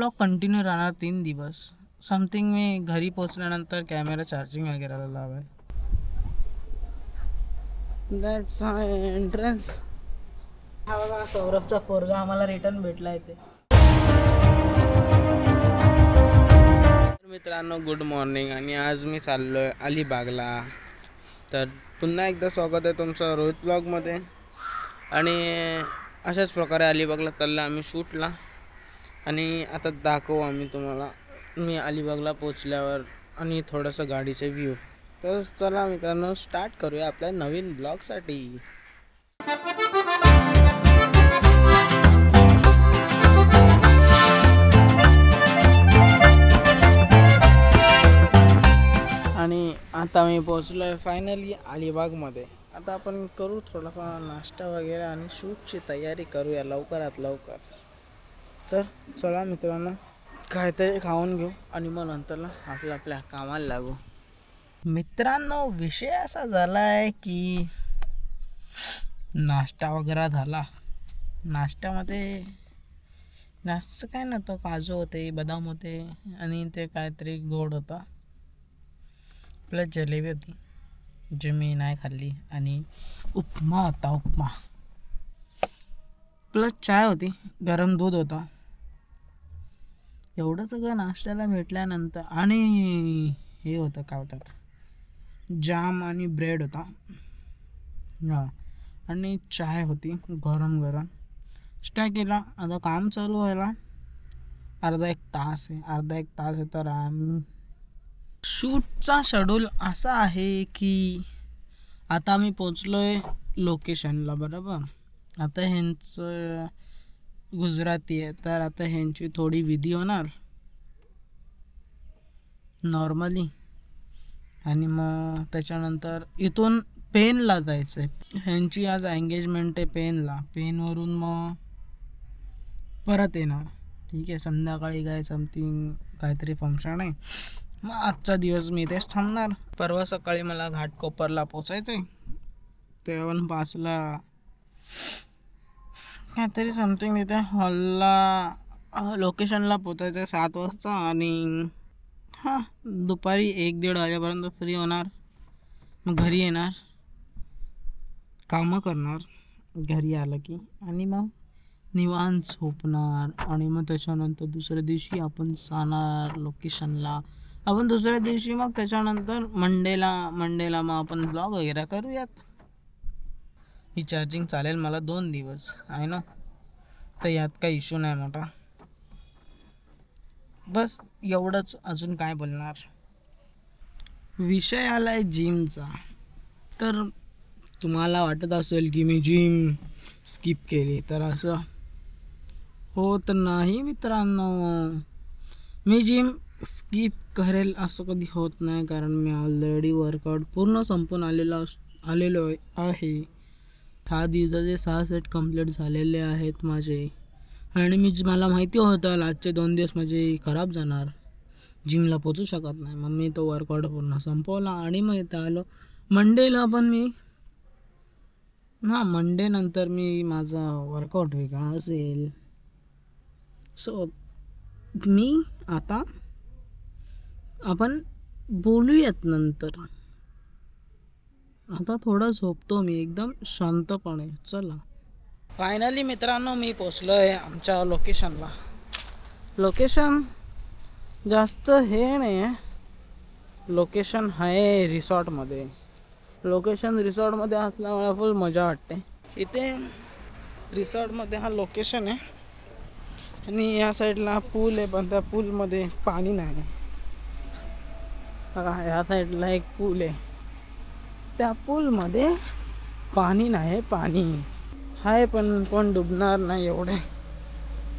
Blog continue राहणार 3 दिवस. Something मी घरी पोचल्यानंतर कॅमेरा चार्जिंग वगैरे लावाय. That's entrance. हा बघा सौरभचा पोरगा आम्हाला रिटर्न भेटला इथे. मित्रांनो गुड मॉर्निंग. आणि आज मी चाललोय अलिबागला. तर पुन्हा एकदा स्वागत आहे तुमचं रोहित ब्लॉगमध्ये. आणि अशाच प्रकारे अलिबागला चाललो आम्ही शूटला. आणि आता दाखवू आम्ही तुम्हाला मी अलिबागला पोचल्यावर आणि थोडंसं गाडीचे व्ह्यू. तर चला मित्रांनो स्टार्ट करूया आपल्या नवीन ब्लॉगसाठी. आणि आता मी पोचलो आहे फायनली अलिबागमध्ये. आता आपण करू थोडासा नाश्ता वगैरे आणि शूटची तयारी करूया लवकरात लवकर. तर चला मित्रांनो काहीतरी खाऊन घेऊ आणि मग नंतरला आपल्या कामाला लागू. मित्रांनो विषय असा झाला आहे की नाश्ता वगैरे झाला. नाश्त्यामध्ये नाश्ता काय नव्हतं, काजू होते, बदाम होते आणि ते काहीतरी गोड होता, प्लस जलेबी होती जी मी नाही खाल्ली, आणि उपमा होता, उपमा प्लस चाय होती, गरम दूध होता. एवढं सगळं नाश्त्याला भेटल्यानंतर आणि हे होतं काय होतात जाम आणि ब्रेड होता हां, आणि चाय होती गरम गरम. स्टार्ट केला. आता काम चालू व्हायला अर्धा एक तास आहे. तर आम्ही शूटचा शेड्यूल असा आहे की आता आम्ही पोचलो आहे लोकेशनला बरोबर. आता ह्यांचं गुजराती आहे तर आता ह्यांची थोडी विधी होणार नॉर्मली, आणि मग त्याच्यानंतर इथून पेनला जायचं आहे. ह्यांची आज एंगेजमेंट आहे पेनला. पेनवरून मग परत येणार. ठीक आहे, संध्याकाळी काय समथिंग काहीतरी फंक्शन आहे. मग आजचा दिवस मी इथेच थांबणार. परवा सकाळी मला घाटकोपरला पोचायचं आहे. 7:05ला काहीतरी समथिंग तिथे हॉलला लोकेशनला पोचायचं आहे 7 वाजता. आणि हां दुपारी 1-1:30 वाजेपर्यंत फ्री होणार. मग घरी येणार, कामं करणार घरी आलं की, आणि मग निवांत झोपणार. आणि मग त्याच्यानंतर दुसऱ्या दिवशी आपण जाणार लोकेशनला. आपण दुसऱ्या दिवशी मग त्याच्यानंतर मंडेला मग आपण ब्लॉग वगैरे करूयात. ही चार्जिंग चालेल मला 2 दिवस आहे ना, तर यात काही इश्यू नाही मोठा. बस एवढंच, अजून काय बोलणार. विषय आला आहे जिमचा. तर तुम्हाला वाटत असेल की मी जिम स्किप केली, तर असं होत नाही मित्रांनो. मी जिम स्किप करेल असं कधी होत नाही, कारण मी ऑलरेडी वर्कआउट पूर्ण संपून आलेलो आहे. 6 दिवसाचे 6 सेट कंप्लीट झालेले आहेत माझे. आणि मला माहिती होतं आजचे 2 दिवस माझे खराब जाणार, जिमला पोचू शकत नाही. मग मी तो वर्कआउट पूर्ण संपवला आणि मग इथं आलो. मंडेला पण मी मंडे नंतर मी माझा वर्कआउट वेगळा असेल. सो मी आता आपण बोलूयात नंतर. आता थोडं झोपतो मी एकदम शांतपणे. चला फायनली मित्रांनो मी पोचलो आहे आमच्या लोकेशनला. लोकेशन जास्त हे नाही आहे, लोकेशन आहे रिसॉर्टमध्ये. लोकेशन रिसॉर्टमध्ये असल्यामुळे फुल मजा वाटते. इथे रिसॉर्टमध्ये हा लोकेशन आहे आणि या साईडला पूल आहे, पण त्या पूलमध्ये पाणी नाही. बघा ह्या साईडला एक पूल आहे, त्या पूलमध्ये पाणी नाही. पाणी आहे पण कोण डुबणार नाही एवढे,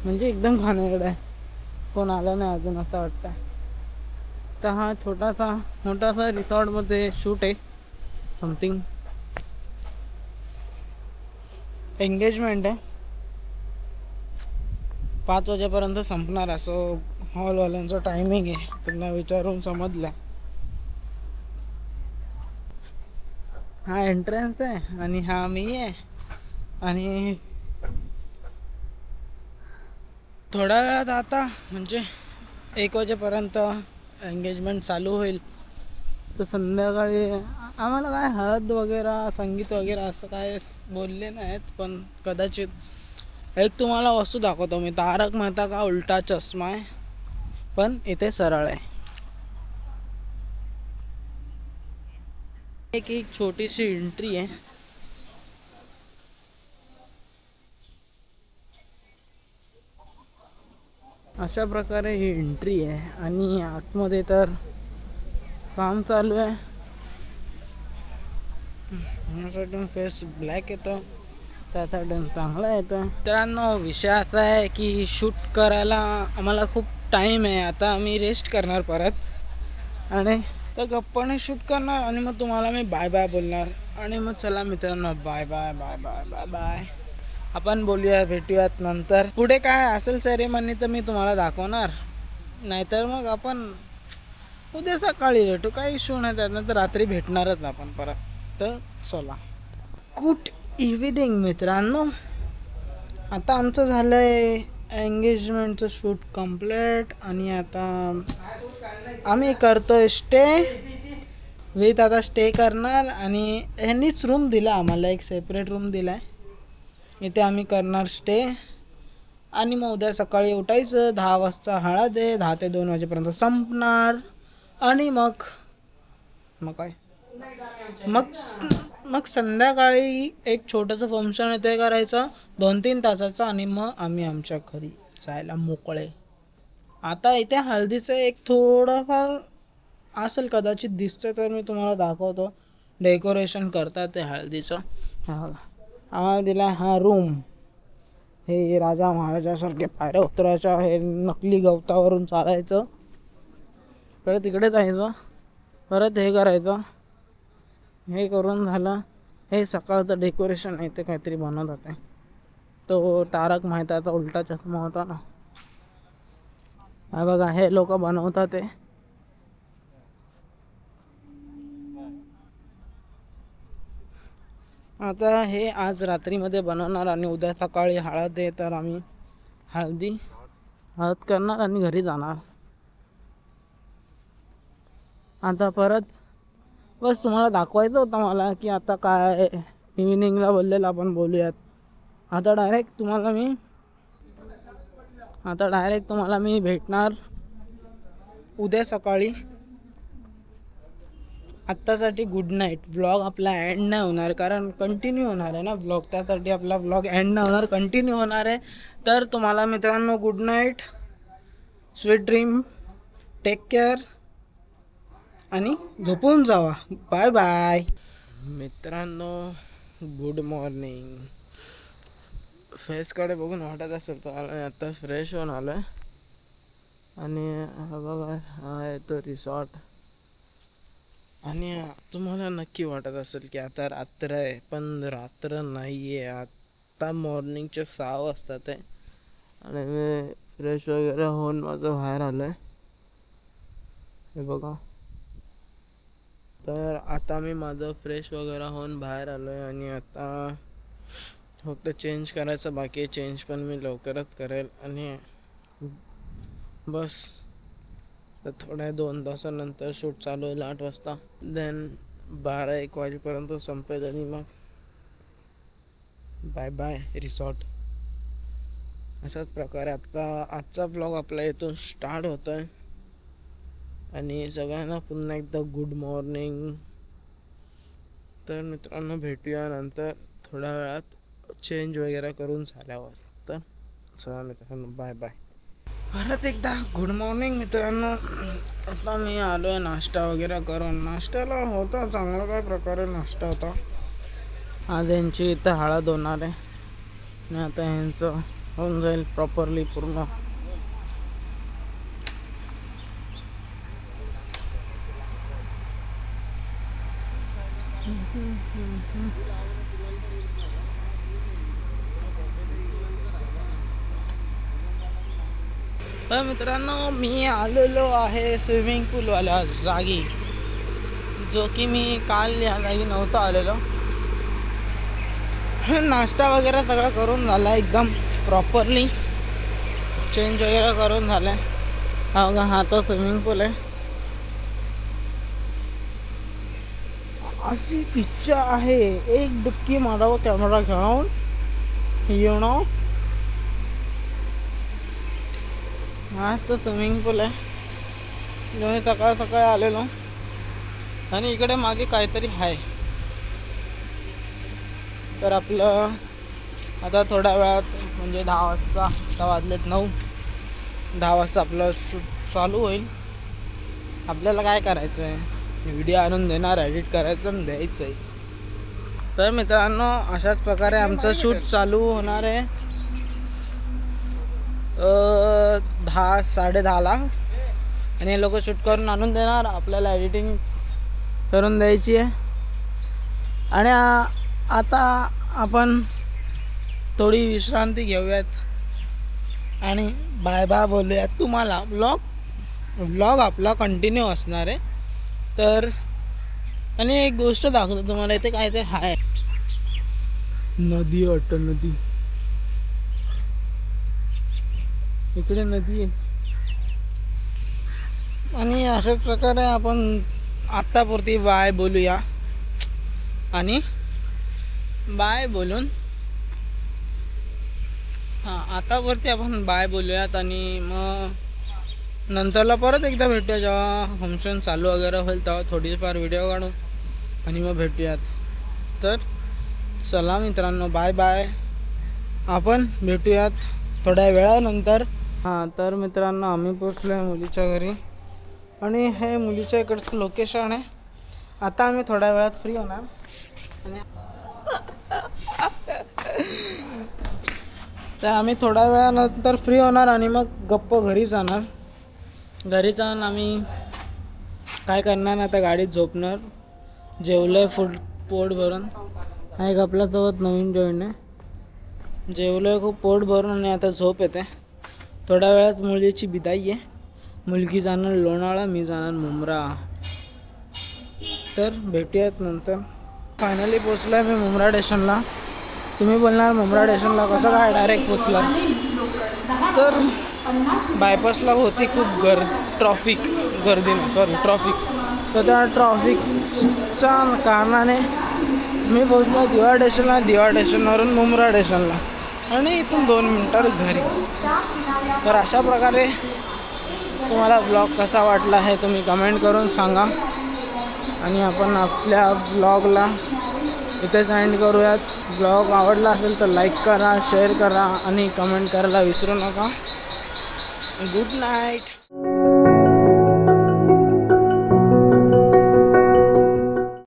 म्हणजे एकदम घाणेरडं आहे. कोण आलं नाही अजून असं वाटतं. तर हा मोठासा रिसॉर्टमध्ये शूट आहे. समथिंग एंगेजमेंट आहे. 5 वाजेपर्यंत संपणार असं हॉलवाल्यांचं टायमिंग आहे. त्यांना विचारून समजलं. हा एंट्रन्स आहे आणि हा मी आहे. आणि थोड्या वेळात आता म्हणजे 1 वाजेपर्यंत एंगेजमेंट चालू होईल. तर संध्याकाळी आम्हाला काय हळद वगैरे संगीत वगैरे असं काय बोलले नाहीत, पण कदाचित एक तुम्हाला वस्तू दाखवतो मी. तारक मेहता का उलटा चष्मा आहे, पण इथे सरळ आहे. एक छोटीशी एंट्री आहे. अशा प्रकारे ही एंट्री आहे आणि आतमध्ये तर काम चालू आहे. यासाठी फेस ब्लॅक येतो, त्यासाठी चांगला येतो. मित्रांनो, विषय असा आहे की शूट करायला आम्हाला खूप टाईम आहे. आता आम्ही रेस्ट करणार परत आणि तर गप्पाने शूट करणार आणि मग तुम्हाला मी बाय बाय बोलणार. आणि मग चला मित्रांनो, bye bye bye bye bye bye. आपण बोलूया, भेटूयात नंतर. पुढे काय असेल सेरेमनी तर मी तुम्हाला दाखवणार, नाहीतर मग आपण उद्या सकाळी भेटू. काही इश्यू नाही, त्यानंतर रात्री भेटणारच आपण परत. तर चला, गुड इव्हिनिंग मित्रांनो. आता आमचं झालं आहे एंगेजमेंटचं शूट कंप्लीट आणि आता आम्ही करतोय स्टे. विथ आता स्टे करणार आणि ह्यांनीच रूम दिला आम्हाला, एक सेपरेट रूम दिला आहे. इथे आम्ही करणार स्टे आणि मग उद्या सकाळी उठायचं. 10 वाजता हळद आहे, 10 ते 2 वाजेपर्यंत संपणार. आणि मग काय मग संध्याकाळी एक छोटंसं फंक्शन इथे करायचं 2-3 तासाचं आणि मग आम्ही आमच्या घरी जायला मोकळे. आता इथे हळदीचं एक थोडंफार असेल, कदाचित दिसतं तर मी तुम्हाला दाखवतो. डेकोरेशन करतात ते हळदीचं. आम्हाला दिला हा रूम. हे राजा महाराजासारखे पायऱ्या उतरायच्या, हे नकली गवतावरून चालायचं, परत इकडे जायचं, परत हे करायचं. हे करून झालं. हे सकाळचं डेकोरेशन आहे, ते काहीतरी बनवतात आहे. तो तारक मेहताचा उलटा चष्मा होता ना, हा बघा, हे लोक बनवतात. ते आता हे आज रात्रीमध्ये बनवणार आणि उद्या सकाळी हळद आहे, तर आम्ही हळद करणार आणि घरी जाणार. आता परत बस तुम्हाला दाखवायचं होतं मला की आता काय इव्हिनिंगला बोललेलं आपण बोलूयात. आता डायरेक्ट तुम्हाला मी भेटणार उद्या सकाळी. आत्तासाठी गुड नाईट. व्लॉग आपला एंड नाही होणार, कारण कंटिन्यू होणार आहे ना व्लॉग. त्यासाठी आपला व्लॉग एंड नाही होणार, कंटिन्यू होणार आहे. तर तुम्हाला मित्रांनो good night, sweet dream, take care आणि झोपून जावा. बाय बाय मित्रांनो, गुड मॉर्निंग. फेसकडे बघून वाटत असेल तर आता फ्रेश होऊन आलो आहे. आणि बघा, हा आहे तो रिसॉर्ट. आणि तुम्हाला नक्की वाटत असेल की आता रात्र आहे, पण रात्र नाही आहे. आत्ता मॉर्निंगचे 6 वाजतात आहे आणि मी फ्रेश वगैरे होऊन माझं बाहेर आलो आहे. हे बघा, तर आता मी माझं फ्रेश वगैरे होऊन बाहेर आलो आहे आणि आता फक्त चेंज करायचं बाकी आहे. चेंज पण मी लवकरच करेल आणि बस. तर थोड्या 2 तासानंतर शूट चालू होईल 8 वाजता. देन 12-1 वाजेपर्यंत संपेल आणि मग बाय बाय रिसॉर्ट. अशाच प्रकारे आजचा ब्लॉग आपला इथून स्टार्ट होतो आहे. आणि सगळ्यांना पुन्हा एकदा गुड मॉर्निंग. तर मित्रांनो, भेटूया नंतर थोड्या वेळात चेंज वगैरे करून झाल्यावर. तर चला मित्रांनो, बाय बाय. परत एकदा गुड मॉर्निंग मित्रांनो. आता मी आलो आहे नाश्ता वगैरे करून. नाश्त्याला होता चांगला काय प्रकारे नाश्ता होता. आज यांची इथं हळद होणार आहे आणि आता यांचं होऊन जाईल प्रॉपरली पूर्ण. तर मित्रांनो, मी आलेलो आहे स्विमिंग पूलवाल्या जागी, जो की मी काल या जागी नव्हतं आलेलो. नाश्ता वगैरे सगळं करून झाला एकदम प्रॉपरली. चेंज वगैरे करून झालं. हा तो स्विमिंग पूल आहे. अशी इच्छा आहे एक डुबकी मारावं कॅमेरा घेऊन. यू नो हा तो स्विमिंग पूल आहे. मी सकाळ सकाळी आलेलो आणि इकडे मागे काहीतरी आहे. तर आपलं आता थोड्या वेळात म्हणजे 10 वाजता, आता वाजलेत 9, 10 वाजता आपलं शूट चालू होईल. आपल्याला काय करायचं आहे, व्हिडिओ आणून देणार, एडिट करायचं आणि द्यायचं आहे. तर मित्रांनो अशाच प्रकारे आमचं शूट चालू होणार आहे 10 10:30ला. आणि हे लोक शूट करून आणून देणार, आपल्याला एडिटिंग करून द्यायची आहे. आणि आता आपण थोडी विश्रांती घेऊयात आणि बाय बाय बोलूयात. तुम्हाला व्लॉग आपला कंटिन्यू असणार आहे. तर आणि एक गोष्ट दाखवतो तुम्हाला. इथे काय ते आहे नदी, वाटतं नदी, इकडे नदी आहे. आणि अशाच प्रकारे आपण आत्तापुरती बाय बोलूया. आणि बाय बोलून आतावरती आपण बाय बोलूयात. आणि मग नंतरला परत एकदा भेटूया जेव्हा फंक्शन चालू वगैरे होईल, तेव्हा थोडीफार व्हिडिओ काढू आणि मग भेटूयात. तर चला मित्रांनो, बाय बाय. आपण भेटूयात थोड्या वेळानंतर. तर मित्रांनो आम्ही पोचलो आहे मुलीच्या घरी आणि हे मुलीच्या इकडचं लोकेशन आहे. आता आम्ही थोड्या वेळात फ्री होणार आणि तर आम्ही थोड्या वेळानंतर फ्री होणार आणि मग गप्प घरी जाणार. घरी जाऊन आम्ही काय करणार, आता गाडीत झोपणार. जेवलं आहे पोट भरून. हा एक आपल्यासोबत नवीन जॉईन आहे. जेवलं आहे खूप पोट भरून आणि आता झोप येते. थोड्या वेळात मुलीची बिदाई आहे. मुलगी जाणार लोणावळा, मी जाणार मुंब्रा. तर भेटूयात नंतर. फायनली पोचलो आहे मी मुंब्रा स्टेशनला. तुम्ही बोलणार मुंब्रा स्टेशनला कसं काय डायरेक्ट पोचलास? तर बायपासला होती खूप ट्रॉफिक. तर त्या ट्रॉफिकच्या कारणाने मी पोचलो दिवा स्टेशनला. दिवा स्टेशनवरून मुंब्रा स्टेशनला आणि इथून 2 मिनिटात घरी. तर अशा प्रकारे तुम्हाला ब्लॉग कसा वाटला हे तुम्ही कमेंट करून सांगा. आणि आपण आपल्या ब्लॉगला इथेच एंड करूयात. ब्लॉग आवडला असेल तर लाईक करा, शेअर करा आणि कमेंट करायला विसरू नका. Good night.